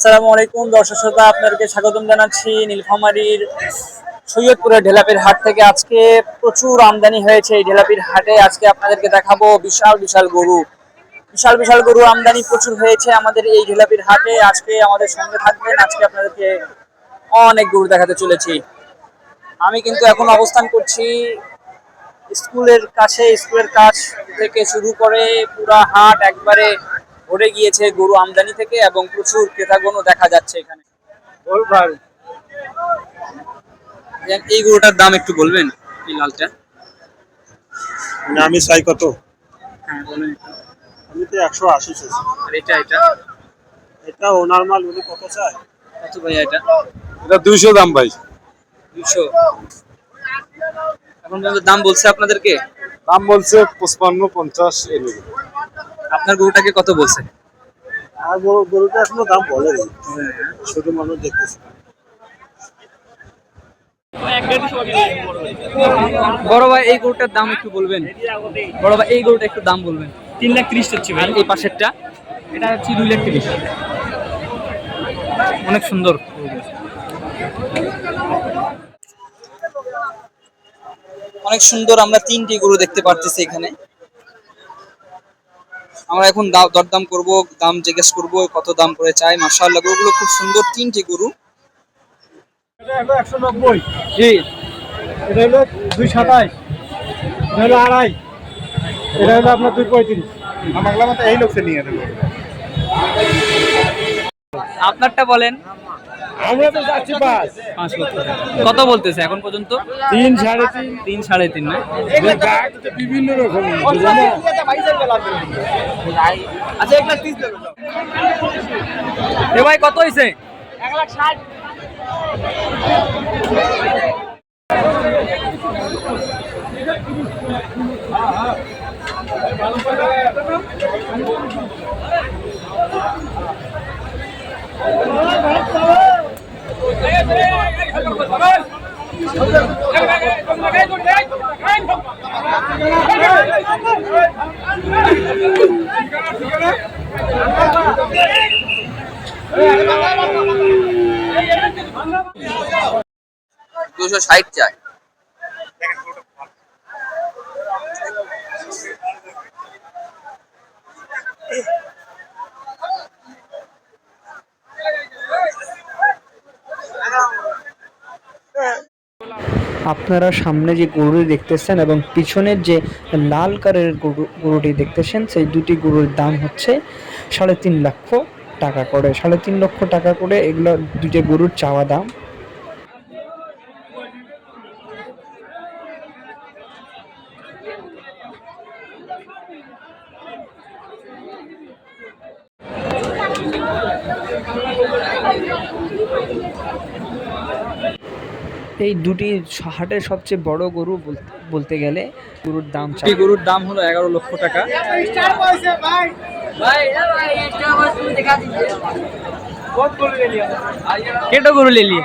আসসালামু আলাইকুম দর্শক শ্রোতা, আপনাদেরকে স্বাগতম জানাচ্ছি নীলফামারীর সৈয়দপুরের ঢেলাপির হাট থেকে। আজকে প্রচুর আমদানি হয়েছে এই ঢেলাপির হাটে। আজকে আপনাদেরকে দেখাবো বিশাল বিশাল গরু, বিশাল বিশাল গরু আমদানি প্রচুর হয়েছে আমাদের এই ঢেলাপির হাটে। আজকে আমাদের সঙ্গে থাকবেন, আজকে আপনাদেরকে অনেক গরু দেখাতে চলেছি। আমি কিন্তু এখন অবস্থান করছি স্কুলের কাছে। স্কুলের কাছ থেকে শুরু করে পুরা হাট একবারে ভরে গিয়েছে গরু আমদানি থেকে, এবং প্রচুর ক্রেতাগণও দেখা যাচ্ছে এখানে। এই গরুটার দাম একটু বলবেন, এই লালটা? আমি চাই কত? হ্যাঁ বলেন। আমি তো 180 চাইছি। আর এটা এটা এটা ওনার মাল, উনি কত চায়? কত ভাইয়া এটা? এটা 200 দাম ভাই। 200 এখন পর্যন্ত দাম বলছে আপনাদেরকে? দাম বলছে 55-50 এরকম। আপনার গরুটাকে কত বলছে? আর গরুটা এখনো দাম বলেনি, শুধু মানুষ দেখতেছে। বড় ভাই এই গরুটার দাম একটু বলবেন? বড় ভাই এই গরুটা একটু দাম বলবেন। 3,30,000 হচ্ছে ভাই। আর এই পাশেরটা? এটা হচ্ছে 2,30,000। অনেক সুন্দর। অনেক সুন্দর, আমরা তিনটি গরু দেখতে পারতেছি এখানে। আমরা এখন দরদাম করব, দাম জিজ্ঞেস করব কত দাম করে চাই। মাশাআল্লাহ গরুগুলো খুব সুন্দর, তিনটি গরু। এটা হলো 190। জি। এটা হলো 227। এটা হলো 2.5। এটা হলো আপনার 235। আমার মতে এই লোককে নিয়ে দেবো। আপনারটা বলেন। আমরা তো যাচ্ছি 5 লক্ষ টাকা কত বলতেছে এখন পর্যন্ত? 3 3.5। 3 3.5 না? বিভিন্ন রকম। আচ্ছা 1,30,000 দেবে। এ ভাই কত হইছে? 1,60,000। দুশো 60 চাই। আপনারা সামনে যে গরুটি দেখতেছেন এবং পিছনের যে লাল কালারের গরুটি দেখতেছেন, সেই দুটি গরুর দাম হচ্ছে 3.5 লক্ষ টাকা করে। 3.5 লক্ষ টাকা করে এগুলো দুটো গরুর চাওয়া দাম। এই দুটি হাটের সবচেয়ে বড় গরু বলতে গেলে গরুর দাম গরুর দাম হলো 11 লক্ষ টাকা। কেটো গরু ले लिए